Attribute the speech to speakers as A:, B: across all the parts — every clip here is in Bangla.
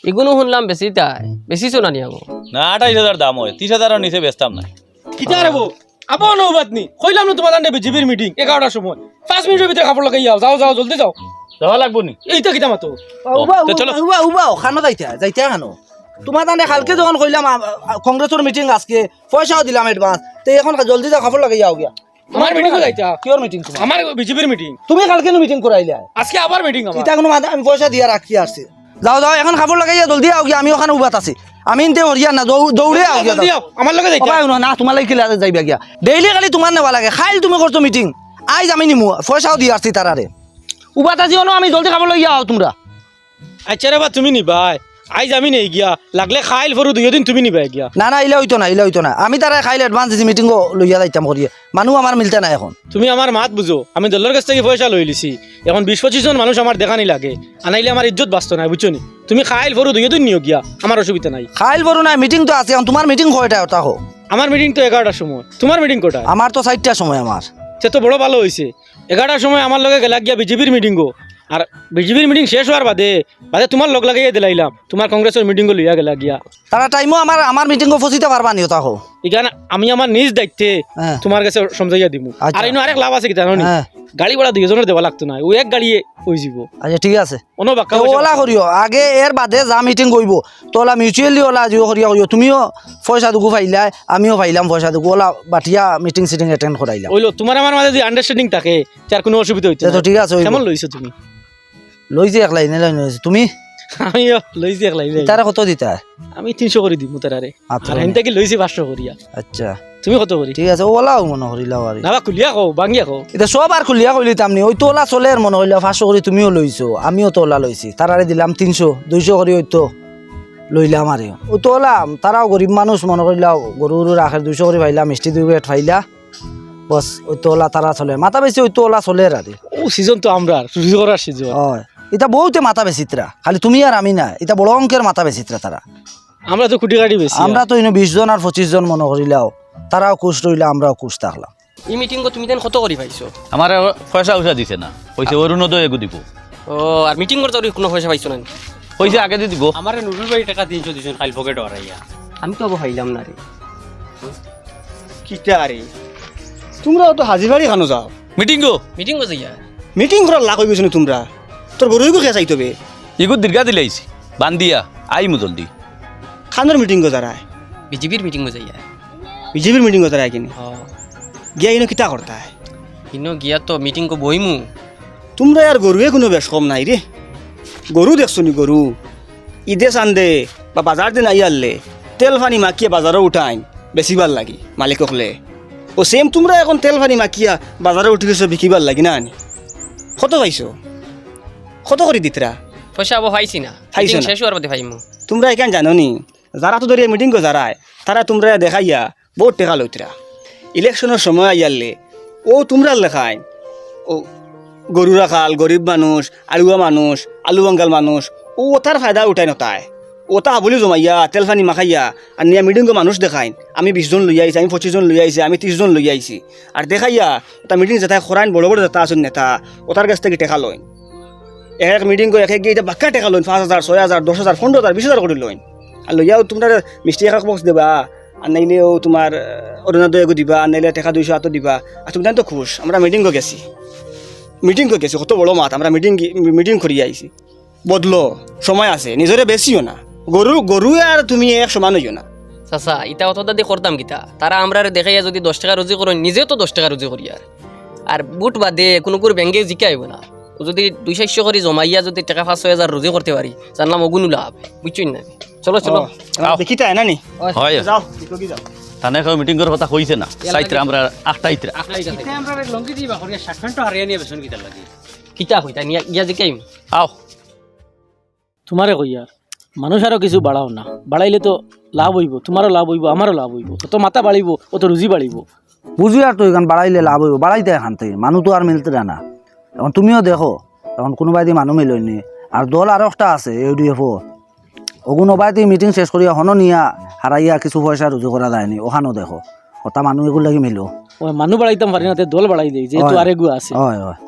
A: এগুলো শুনলাম বেশি তাই বেশি শোনা নি আগো
B: না 28,000 দাম হয় 30,000 নিচে বেচতাম না
C: কিতা রে বউ আপন নৌবাত নি কইলাম না তোমার আন্ডে বিজিবির মিটিং 11টার সময় 5 মিনিটের ভিতরে কাপড় লাগাই যাও যাও জলদি যাও
B: যাওয়া লাগবো নি
C: এইটা কিতা মাতো
D: উবা
B: তো চলো।
D: উবা উবা খানো যাইতা খানো তোমার তানে কালকে যখন কইলাম কংগ্রেসের মিটিং আজকে পয়সাও দিলাম অ্যাডভান্স তো এখন জলদি যা খবর লাগাই যাও গিয়া
C: আমার মিটিং যাইতা
D: কিওর মিটিং তোমার
C: আমার বিজিবির মিটিং
D: তুমি কালকে মিটিং করাইলা
C: আজকে আবার মিটিং আমার
D: এটা কোনো আমি পয়সা দিয়া রাখি আসছি যাও যাও এখন খবর লাগাইয়া জলদি আও গিয়া আমি ওখানে উবাত আছি আমি ইনতে হরিয়া না দৌড়ে আও গিয়া
C: জলদি আও আমার লগে যাইতা
D: বাবা না তোমার লাগি কিলা যাইবা গিয়া ডেইলি খালি তোমার নেওয়া লাগে খাইল তুমি করছো মিটিং আইজ আমি নিমু পয়সাও দিয়া আসছি তারারে উবাত আজিও আমি জলদি খবর লইয়া আও তোমরা
C: আচ্ছা রে বা তুমি নিবাই আইজ আমি নেই গিয়া লাগলে খাইল ফরু দুই দিন তুমি নিবাই গিয়া
D: না না ইলা হইতো না আমি তারা খাইলে অ্যাডভান্স দিছি মিটিং লইয়া যাইতাম করিয়ে মানুষ আমার মিলতে না এখন
C: তুমি আমার মাত বুঝো আমি দলের কাছ থেকে পয়সা লই লিছি এখন 20-25 জন মানুষ আমার দেখানি লাগে আনাইলে আমার ইজ্জত বাঁচত না বুঝছো নি তুমি খাইল ফরু দুই দিন নিও গিয়া আমার অসুবিধা নাই
D: খাইল বড় না মিটিং তো আছে এখন তোমার মিটিং কয়টা ওটা হো
C: আমার মিটিং তো 11টার সময় তোমার মিটিং কোটায়
D: আমার তো 4টার সময় আমার
C: সে তো বড় ভালো হয়েছে 11টার সময় আমার লগে গেলা গিয়া বিজেপির মিটিংও আর বিজেপির মিটিং শেষ হওয়ার বাদে তোমার লগ লাগাইয়া দিলাইলাম তোমার কংগ্রেসের মিটিংও লইয়া গেলা গিয়া
D: তারা টাইমও আমার মিটিং ফসিতে পারবা নি ওটা হো
C: এখানে আমি আমার নিজ দায়িত্বে
D: হ্যাঁ।
C: তোমার কাছে সমঝাইয়া দিমু
D: আচ্ছা।
C: আর ইনো আরেক লাভ আছে কি জানো নি
D: হ্যাঁ।
C: গাড়ি ভাড়া দুইজনের দেওয়া লাগতো না ও এক গাড়িয়ে হয়ে যাব
D: আচ্ছা ঠিক আছে
C: অন্য বাক্কা
D: ওলা করিও আগে এর বাদে যা মিটিং করব তোলা মিউচুয়ালি ওলা জিও করিয়া করিও তুমিও পয়সা দুগু পাইলা আমিও পাইলাম পয়সা দুগু ওলা বাটিয়া মিটিং সিটিং অ্যাটেন্ড করাইলাম
C: ওইলো তোমার আমার মাঝে যদি আন্ডারস্ট্যান্ডিং থাকে তার কোনো অসুবিধা হইতো
D: তো
C: না
D: ঠিক আছে
C: কেমন লইছো তুমি
D: লইছি একলাই নে লইছি তুমি
C: আমিও লইছি এক লাইন
D: তারা কত দিতা
C: আমি 300 করে দিমু তারারে
D: আচ্ছা।
C: আর হেনটা কি লইছি 500 করিয়া
D: আচ্ছা
C: তুমি কত করি
D: ঠিক আছে ওলাও মনে করিলাও আর
C: না বা খুলিয়া কও বাঙ্গিয়া কও
D: এটা সব আর খুলিয়া কইলিতাম নি ওই তো ওলা চলে আর মনে হইলা 500 করে তুমিও লইছো আমিও তো ওলা লইছি তারারে দিলাম 300 200 করে হইতো লইলাম আরে ও তো ওলা তারাও গরিব মানুষ মনে করিলাও গরু রাখের 200 করে পাইলা মিষ্টি 2 প্লেট পাইলা বস ওই তো ওলা তারা চলে মাথা বেশি ওই তো ওলা চলে আর
C: ও সিজন তো আমরা চুরি করার সিজন
D: হয় এটা বহুতে মাথা বেশিত্রা খালি তুমি আর আমি না এটা বড় অঙ্কের মাথা বেশিত্রা তারা
C: আমরা তো কুটি গাড়ি বেশি
D: আমরা তো 20 জন আর 25 জন মনে করিলাও তারাও খুশ রইলা আমরাও খুশ থাকলাম
A: এই মিটিং তুমি দেন কত করে পাইছো
B: আমার পয়সা উঠা দিছে না কইছে অরুণোদয় এগু দিব
A: ও আর মিটিং করতে কোনো পয়সা পাইছো না
B: কইছে আগে দি দিব
E: আমার নুরুল ভাই টাকা 300 দিছেন খাইল পকেট ওরাইয়া
A: আমি তো আবার পাইলাম না রে
F: কিটা রে তোমরা তো হাজির বাড়ি খানো যাও
B: মিটিং গো
A: মিটিং করতে যাই
F: মিটিং করার লাখ হয়ে গেছো তোমরা তোর গরু খেয়ে চাইতো বে
B: ইগু দীর্ঘা দিলাইছি বান্দিয়া আইমু জলদি
F: খানোর মিটিং গো যারা
A: বিজেপির মিটিং যাই
F: বিজেপির মিটিং গো যারা কিনে
A: ও
F: গিয়া ইনো কিতা করতা
A: ইনো গিয়া তো মিটিং কো বইমু
F: তোমরা আর গরুয়ে কোনো বেশ কম নাই রে গরু দেখছো নি গরু ঈদে চান্দে বা বাজার দিন আই আনলে তেল ফানি মাখিয়ে বাজারও উঠাইন বেচিবার লাগি মালিক হলে ও সেম তোমরা এখন তেল ফানি মাখিয়া বাজারে উঠি গেছো বিকিবার লাগি না আনি কত পাইছো কত করে দিতরা
A: পয়সা আবার পাইছি না
F: পাইছো
A: মিটিং
F: না?
A: শেষ হওয়ার বাদে পাইমু
F: তোমরা এখান জানো নি যারা তো ধরিয়া মিটিং গো যারায় তারা তোমরা দেখাইয়া বহুত টেকা লইতরা ইলেকশনের সময় আইয়ালে ও তোমরা লেখায় ও গরু রাখাল গরিব মানুষ আলুয়া মানুষ আলু বাঙ্গাল মানুষ ও তার ফায়দা উঠাই নতায় ওটা বলি জমাইয়া তেল ফানি মাখাইয়া আর নিয়া মিটিং মানুষ দেখাইন আমি 20 জন লই আইছি আমি 25 জন লই আইছি আমি 30 জন লই আইছি আর দেখাইয়া ওটা মিটিং যেটা খরাইন বড় বড় যেটা আসুন নেতা ওটার কাছ থেকে টেকা লইন এক মিটিং করে এক গিয়ে বাক্কা টেকা লইন 5,000 6,000 10,000 15,000 20,000 করে লইন আর লইয়াও তোমরা মিষ্টি এক বক্স দেবা আর নাইলেও তোমার অরুণোদয় এগো দিবা আর নাইলে টাকা 200 হাতও দিবা আর তুমি তো খুশ আমরা মিটিং গেছি কত বড় মাত আমরা মিটিং করি আইছি বদলো সময় আছে নিজরে বেশিও না গরু আর তুমি এক সমান হইও না
A: চাচা ইটা অত দাদি করতাম কিতা তারা আমরা দেখাইয়া যদি 10 টাকা রুজি করো নিজেও তো 10 টাকা রুজি করি আর বুট বাদে কোনো করে ব্যাংকে জিকাইব না ও যদি 200 করে জমাইয়া যদি টাকা 5,000 রুজি করতে পারি জানলাম অগুনু লাভ বুঝছই না চলো চলো
F: দেখি তাই না নি
B: হয়
F: যাও কি যাও
B: তানে কেউ মিটিং করার কথা কইছে না সাইত্রা আমরা 8টা ইত্রা
E: কিতে আমরা লঙ্গি দিবা করিয়া 60 টাকা হারিয়ে নিয়ে বেসন কিতা লাগি
A: কিতা হইতা নিয়া ইয়া জিকাইম
B: আও
C: তোমারে কইয়া মানুষ আরো কিছু বাড়াও না বাড়াইলে তো লাভ হইব তোমারও লাভ হইব আমারও লাভ হইব তো মাথা বাড়িব ও তো রুজি বাড়িব
D: বুঝি আর তো এখান বাড়াইলে লাভ হইব বাড়াইতে এখান থেকে মানুষ তো আর মিলতে না এখন তুমিও দেখো এখন কোনোবাই দিয়ে মানুষ মিলয়নি আর দল আর একটা আছে ইউডিএফও ওগুনোবাই দিয়ে মিটিং শেষ করিয়া হনো নিয়া হারাইয়া কিছু পয়সা রুজি করা যায়নি ওখানেও দেখো ওটা মানুষ এগুলো লাগি মিলো
C: ও মানুষ বাড়াইতাম পারি না দল বাড়াই দেই যেহেতু
D: হয়।
C: আরেগু আছে
D: হয় হয়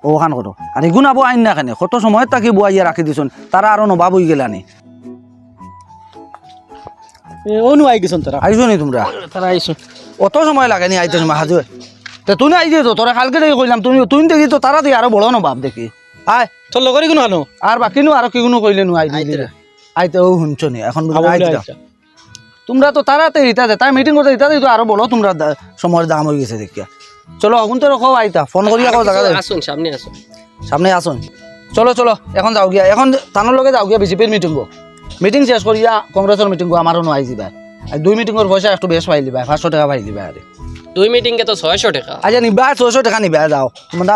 D: ওখান করো আর এগুন আবো আইন না কেন কত সময় তাকে বুয়াইয়া রাখি দিছুন তারা আরো নবাব হয়ে গেলানি
C: অনু আই গেছেন তারা
D: আইছো নি তোমরা
C: তারা আইসুন
D: অত সময় লাগে নি আইতে সময় হাজু তে তুই আই দিয়ে তো তোরা কালকে দেখি কইলাম তুই দেখি তো তারা দিয়ে আরো বড় না বাপ দেখি আয়
C: তোর লগরে কোনো আনো
D: আর বাকি নো আর কি কোনো কইলে নো আই দিলে আইতে ও শুনছো নি এখন বুঝা আইতে তোমরা তো তারাতে ইতাতে তাই মিটিং করতে ইতাতে তো আরো বলো তোমরা সময়ের দাম হয়ে গেছে দেখিয়া চলো এখন তো রকম আইতা ফোন করিয়া কও জায়গা
A: আসুন সামনে আসুন
D: সামনে আসুন চলো চলো এখন যাও গিয়া এখন তানোর লগে যাও গিয়া বিজেপির মিটিং শেষ করিয়া কংগ্রেসের মিটিং আমারও নো আই দিবা আর 2 মিটিংয়ের পয়সা একটু বেশ পাই দিবা 500 টাকা পাই দিবা আরে
A: 2 মিটিংকে তো 600 টাকা
D: আচ্ছা নিবা 600 টাকা নিবা যাও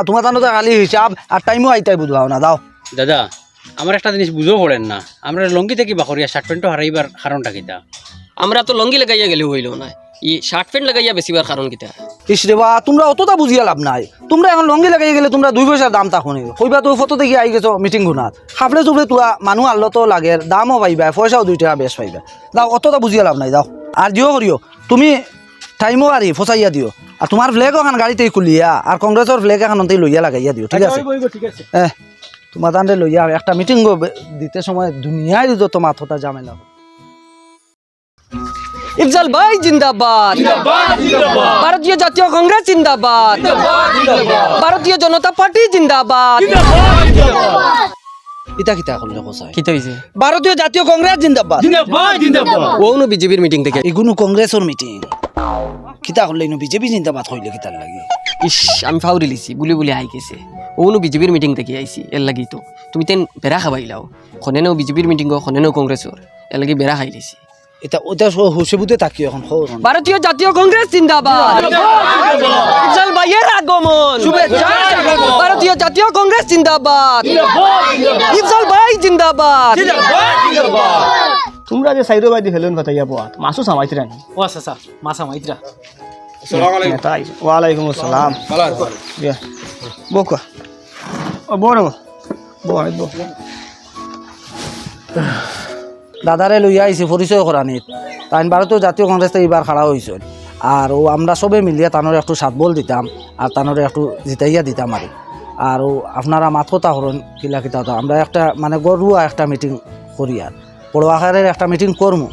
D: তোমার তানো তো খালি হিসাব আর টাইমও আইতাই বুঝাও না দাও
E: দাদা আমার একটা জিনিস বুঝেও পড়েন না আমরা লঙ্গি থেকে বাকরিয়া শার্ট প্যান্টও হারাইবার কারণটা কিতা
A: আমরা তো লঙ্গি লাগাইয়া গেলে হইল না ই শার্ট প্যান্ট লাগাইয়া বেশিবার কারণ কিতা
D: ইস রে বা তোমরা অতটা বুঝিয়া লাভ নাই তোমরা এখন লঙ্গি লাগাই গেলে তোমরা 2 পয়সার দাম তা শুনি কইবা তো ফটো দেখি আই গেছো মিটিং গুনাত খাবলে চুবলে তোয়া মানুষ আনলো তো লাগে দামও পাইবা পয়সাও 2 টাকা বেশ পাইবা দাও অতটা বুঝিয়া লাভ নাই দাও আর দিও করিও তুমি টাইমও আরি ফসাইয়া দিও আর তোমার ফ্লেগ এখন গাড়িতে খুলিয়া আর কংগ্রেসের ফ্লেগ এখন লইয়া লাগাইয়া দিও ঠিক আছে
C: ঠিক আছে
D: তোমার তান্ডে লইয়া একটা মিটিং দিতে সময় দুনিয়ায় যত মাথা ঝামেলা
A: ইফজাল ভাই জিন্দাবাদ ভারতীয় জাতীয় কংগ্রেস জিন্দাবাদ ভারতীয় জনতা পার্টি জিন্দাবাদ
D: ইতা কিতা করলে কোসাই
A: কি হইছে
D: ভারতীয় জাতীয় কংগ্রেস জিন্দাবাদ
A: ওনো বিজেপির মিটিং থেকে
D: এগুলো কংগ্রেসের মিটিং কিতা করলে বিজেপি জিন্দাবাদ হইলে কিতার লাগে
A: ইস আমি ফাউরি লিছি বুলি বুলি আই গেছে ওনো বিজেপির মিটিং থেকে আইছি এর লাগি তো তুমি তেন বেড়া খাবাইলাও খনেনেও বিজেপির মিটিং খনেনেও কংগ্রেসর এর লাগি বেড়া খাই লিছি
D: এটা ওটা হুসেবুতে তাকি এখন
A: ভারতীয় জাতীয় কংগ্রেস জিন্দাবাদ ইফজাল ভাইয়ের আগমন ভারতীয় জাতীয় কংগ্রেস জিন্দাবাদ ইফজাল ভাই জিন্দাবাদ
F: তোমরা যে সাইরো বাইদি ফেলুন কথাইয়া পোয়াত মাসু সামাইতরা নি
C: ও আচ্ছা মাসা মাইত্রা
F: তাই ওয়ালাইকুম আসসালাম দিয়া বকা ও বড় বড়
D: দাদারে লইয়া আইছি পরিচয় করানিত তাই ভারতীয় জাতীয় কংগ্রেস এইবার খাড়া হয়েছে আর ও আমরা সবে মিলিয়ে তানোর একটু সাত বল দিতাম আর তানোর একটু জিতাইয়া দিতাম আর আপনারা মাত কথা হরণ কিলা কিতা তো আমরা একটা মানে গরুয়া একটা মিটিং করি আর বড় আকারের একটা মিটিং করমু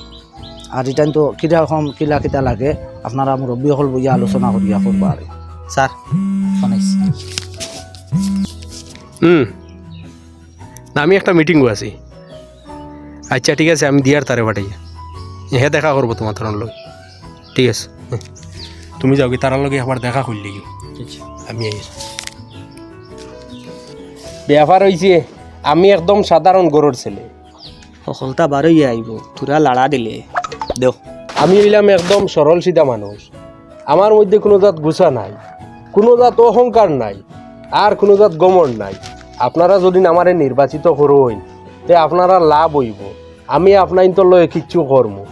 D: আর এটা তো কিরকম কিলা কিতা লাগে আপনারা মুরব্বী হল বইয়া আলোচনা করিয়া করবো আর স্যার শোনাইছি
G: আমি একটা মিটিং আছি আচ্ছা ঠিক আছে আমি দিয়ার তারে পাঠাই হ্যাঁ দেখা করবো তোমার তার লগে ঠিক আছে তুমি যাও কি তার লগে আবার দেখা করলি আমি ব্যাপার হয়েছে আমি একদম সাধারণ গরুর ছেলে
F: সকলটা বারই আইব তোরা লাড়া দিলে
D: দেও
G: আমি হইলাম একদম সরল সিধা মানুষ আমার মধ্যে কোনো জাত গুছা নাই কোনো জাত অহংকার নাই আর কোনো জাত গমন নাই আপনারা যদি আমারে নির্বাচিত করুন তে আপনারা লাভ হইব আমি আপনার তো লয়ে কিচ্ছু করবো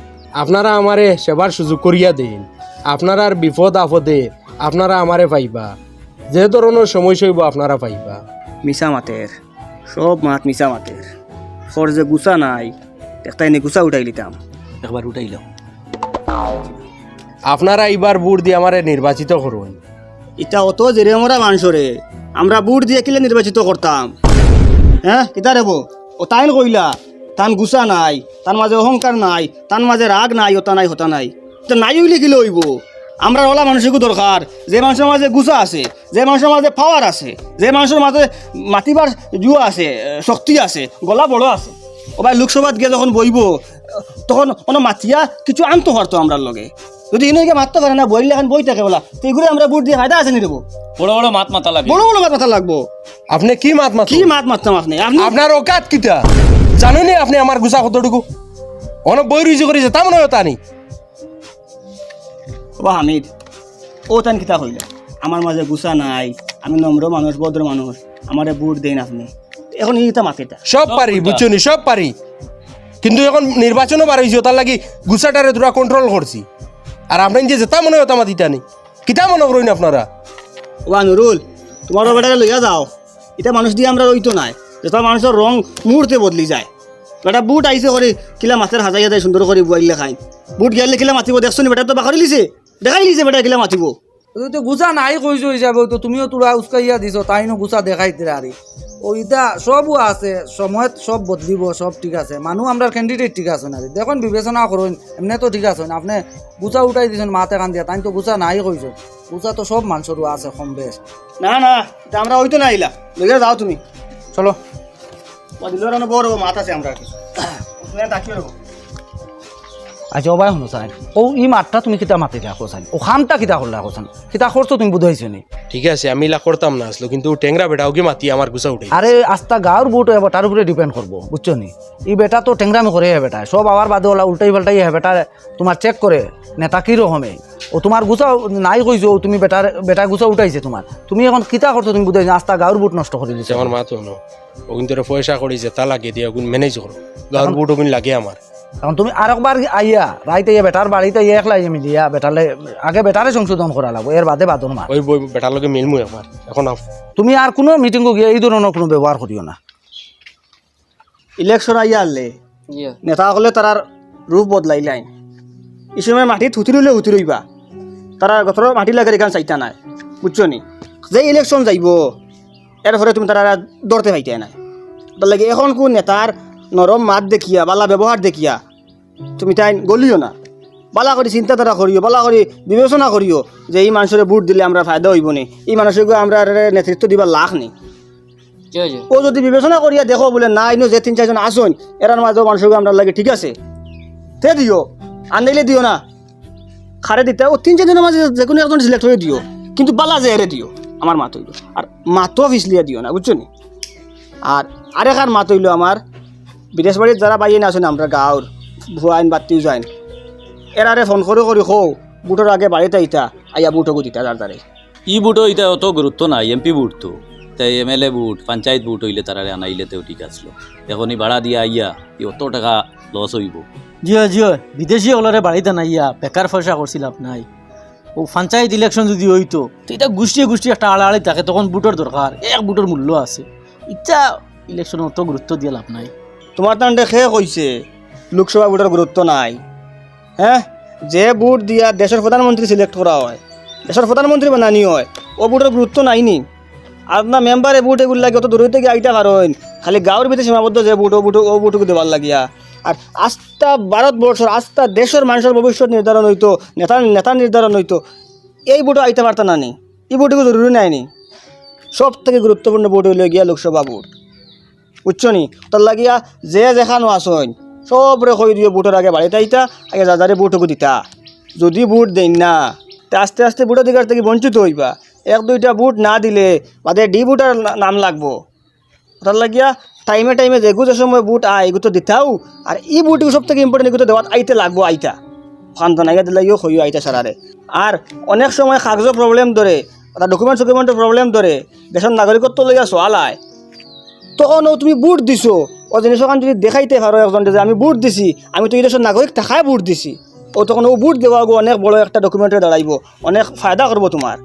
G: আপনারা আমারে সেবার সুযোগ করিয়া দিন আপনারা আর বিপদ আপদে আপনারা আমারে পাইবা যে ধরনের সমস্যা হইব আপনারা পাইবা
F: মিশা মাতের সব মাত মিশা মাতের সর যে গুছা নাই একটা এনে গুছা উঠাই লিতাম
D: একবার উঠাইল
G: আপনারা এইবার বুট দিয়ে আমারে নির্বাচিত করুন
F: এটা অত জেরে মরা মানুষরে আমরা বুট দিয়ে কিলে নির্বাচিত করতাম হ্যাঁ কিতা রেব ও তাইন কইলা তান গুছা নাই তার মাঝে অহংকার নাই তার মাঝে রাগ নাই ওটা নাই হতা নাই তো নাই হইলে কিলে হইব আমরা ওলা মানুষকে দরকার যে মানুষের মাঝে গুছা আছে যে মানুষের মাঝে পাওয়ার আছে যে মানুষের মাঝে মাতিবার জুয়া আছে শক্তি আছে গলা বড় আছে ও ভাই লোকসভাত গিয়ে যখন বইব তখন কোনো মাতিয়া কিছু আনতে পারতো আমরা লগে যদি ইনকে মারতে পারে না বইলে এখন বই থাকে বলা তো এগুলো আমরা বুট দিয়ে ফায়দা আছে নি দেবো
E: বড় বড় মাত মাতা লাগবে
F: বড় বড় মাথা লাগবো
G: আপনি কি মাত মাত
F: কি মাত মারতাম আপনি আপনি
G: আপনার অকাত কিটা জানেনি আপনি আমার গুছা কতটুকু অনেক বই রুজি করেছে তা মনে হয় তা নি
F: ও হামিদ ও তান কিতা কইলা আমার মাঝে গুছা নাই আমি নম্র মানুষ ভদ্র মানুষ আমারে বুট দেন আপনি এখন এইটা মাতিটা
G: সব পারি বুঝছো নি সব পারি কিন্তু এখন নির্বাচনও বার হয়েছে তার লাগি গুছাটারে তোরা কন্ট্রোল করছি আর আপনার যে যেটা মনে হয় আমার দিতা নেই কিতা মনে করেন আপনারা
F: ও নুরুল তোমার বেটাকে লইয়া যাও এটা মানুষ দিয়ে আমরা রইতো নাই যেটা মানুষের রং মুহূর্তে বদলি যায় বেটা বুট আইসে করে কিলা মাছের হাজাইয়া দেয় সুন্দর করে বুয়াইলে খাই বুট গেলে কিলা মাতিব দেখছো নি বেটা তো বাকরি লিছে দেখাই লিছে বেটা কিলা মাতিব
D: তো গুছা নাই কইছো হিসাবে তো তুমিও তোরা উস্কাইয়া দিছো তাইনো গুছা দেখাইতে আরে ওইটা সবও আছে সময়ত সব বদলিব সব ঠিক আছে মানুষ আমরা ক্যান্ডিডেট ঠিক আছে না দেখুন বিবেচনা করুন এমনি তো ঠিক আছে না আপনি গুছা উঠাই দিয়েছেন মাতে কান দিয়া তাই তো গুছা নাই কইছেন গুছা তো সব মানুষেরও আছে কম বেশ
F: না না এটা আমরা হইতো না আইলা লইয়া যাও তুমি
D: চলো
F: দিলের বড় মাত আছে আমরা কিছু তাকিয়ে রবো
D: আচ্ছা অবাই শুনো চাই ও ই মাতটা তুমি কিতা মাতি রাখো চাই ও খামটা কিতা করলে রাখো চান কিতা করছো তুমি বুঝাইছো নি
G: ঠিক আছে আমি ইলা করতাম না আসলো কিন্তু টেংরা বেটাও কি মাতি আমার গুছা উঠে
D: আরে আস্তা গাঁর বুট হইব তার উপরে ডিপেন্ড করবো বুঝছো নি ই বেটা তো টেংরামি করে বেটা সব আবার বাদে ওলা উল্টাই পাল্টাই বেটা তোমার চেক করে নেতা কি রকমে ও তোমার গুছা নাই কইছো তুমি বেটা গুছা উঠাইছে তোমার তুমি এখন কিতা করছো তুমি বুঝাইছো আস্তা গাঁর বুট নষ্ট করে দিছো
G: আমার মা তো ন ও কিন্তু পয়সা করেছে তা লাগে দিয়ে ওগুন ম্যানেজ করো গাঁর বুট ওগুন লাগে আমার
D: এখন তুমি আরেকবার আইয়া রাইতে ইয়ে বেটার বাড়িতে ইয়ে একলা ইয়ে মিলিয়া বেটালে আগে বেটারে সংশোধন করা লাগবো এর বাদে বাদন মার
G: ওই বেটার লগে মিলমু আমার এখন
D: তুমি আর কোনো মিটিং গিয়ে এই ধরনের কোনো ব্যবহার করিও না
F: ইলেকশন আইয়া আনলে নেতাসকলে তারার রূপ বদলাইলাই এই সময় মাটি থুতি রইলে উঠি রইবা তারা গতর মাটি লাগে এখানে চাইতা নাই বুঝছো নি যে ইলেকশন যাইব এর ফলে তুমি তারা দৌড়তে পাইতে নাই তার লাগে এখন কোন নেতার নরম মাত দেখিয়া বালা ব্যবহার দেখিয়া তুমি তাই গলিও না বালা করে চিন্তাধারা করিও বালা করে বিবেচনা করিও যে এই মানুষের ভোট দিলে আমরা ফায়দা হইব নি এই মানুষকে আমরা নেতৃত্ব দিবার লাখ নেই ও যদি বিবেচনা করিয়া দেখো বলে না ইনো যে 3-4 জন আসুন এরার মাঝেও মানুষকে আমরা লাগে ঠিক আছে তে দিও আনলে দিও না খারে দিতে ও 3-4 জনের মাঝে যে কোনো একজন সিলেক্ট হয়ে দিও কিন্তু বালা যে এরে দিও আমার মাত হইল আর মাতও ফিসলিয়া দিও না বুঝছো নি আর আরেকার মাত হইল আমার বিদেশ বাড়ির যারা বাইয়ে না আসেন আমরা গাঁর ভুয়াইন বাতিও যাইন এরারে ফোন করে করি খো বুটোর আগে বাড়িতে আইতা আইয়া বুটকো দিতা যার দ্বারে
B: ই বুটও এটা অত গুরুত্ব নাই এমপি বুট তো তাই এমএলএ বুট পঞ্চায়েত বুট হইলে তারা আনাইলেতেও ঠিক আসলো এখন এই ভাড়া দিয়া আইয়া ই অত টাকা লস হইব
C: জিও জিও বিদেশি হলরে বাড়িতে নাইয়া বেকার পয়সা করছিলাম নাই ও পঞ্চায়েত ইলেকশন যদি হইতো তো এটা গোষ্ঠী একটা আড়াআড়ি থাকে তখন বুটের দরকার এক বুটের মূল্য আছে ইচ্ছা ইলেকশন অত গুরুত্ব দিয়ে লাভ নাই
F: তোমার তান্ডে খেয়ে কইছে লোকসভা ভোটের গুরুত্ব নাই হ্যাঁ যে ভোট দিয়া দেশের প্রধানমন্ত্রী সিলেক্ট করা হয় দেশের প্রধানমন্ত্রী বানানি হয় ও ভোটের গুরুত্ব নাইনি আর না মেম্বারে ভোট এগুলো লাগে অত দূরে থেকে আইটা কারণ খালি গাঁৱৰ ভিতরে সীমাবদ্ধ যে ভোট ও ভোটকে দেবার লাগিয়া আর আস্থা ভারতবর্ষের আস্থা দেশের মানুষের ভবিষ্যৎ নির্ধারণ হইতো নেতা নির্ধারণ হইতো এই ভোটও আইতে পারত না নি এই ভোটকে জরুরি নাইনি সব থেকে গুরুত্বপূর্ণ ভোট হইলে গিয়া লোকসভা ভোট বুঝছো নি তার লাগিয়া যে যেখানো আসন সবরে কই দিও ভোটের আগে বাড়িতে আইতা আগে যাদারে ভোটকে দিতা যদি ভোট দেন না তে আস্তে আস্তে ভোটের অধিকার থেকে বঞ্চিত হইবা 1-2টা ভোট না দিলে বাদে ডি ভোটার নাম লাগবো তার লাগিয়া টাইমে যেগুলো সময় ভোট এগুলো দিতাও আর এই ভোটগুলো সব থেকে ইম্পর্টেন্ট এগুলো দেওয়াত আইতে লাগবো আইতা খান আইয়া দিলে ইও হইও আইতা সারারে আর অনেক সময় কাগজের প্রবলেম ধরে অর্থাৎ ডকুমেন্টের প্রবলেম ধরে দেশের নাগরিকত্ব লইয়া চলায় তখনও তুমি ভোট দিছো ও জিনিস ওখান যদি দেখাইতে পারো একজন যে আমি ভোট দিছি আমি তো এই দেশের নাগরিক থাকায় ভোট দিছি ও তখন ও ভোট দেওয়া গো অনেক বড় একটা ডকুমেন্টে দাঁড়াইব অনেক ফায়দা করবো তোমার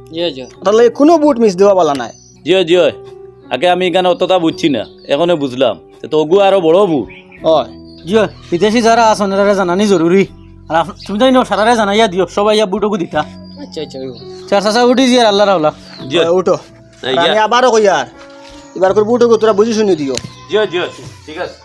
F: তাহলে কোনো ভোট মিস দেওয়া বলা নাই
B: জিও জিও আগে আমি এখানে অতটা বুঝছি না এখনো বুঝলাম তো ওগু আরো বড় বুট
F: হয়
C: জিও বিদেশি যারা আছেন এরা জানানি জরুরি আর তুমি জানি সারারে জানাইয়া দিও সবাই ইয়া বুটকু দিতা চার চাষা উঠি জিয়ার আল্লাহ রাউলা
B: জিও
F: উঠো
B: তাই
F: আমি আবারও কই আর এবার করে বুটকে তোরা বুঝি শুনি দিও
B: জিও জিও ঠিক আছে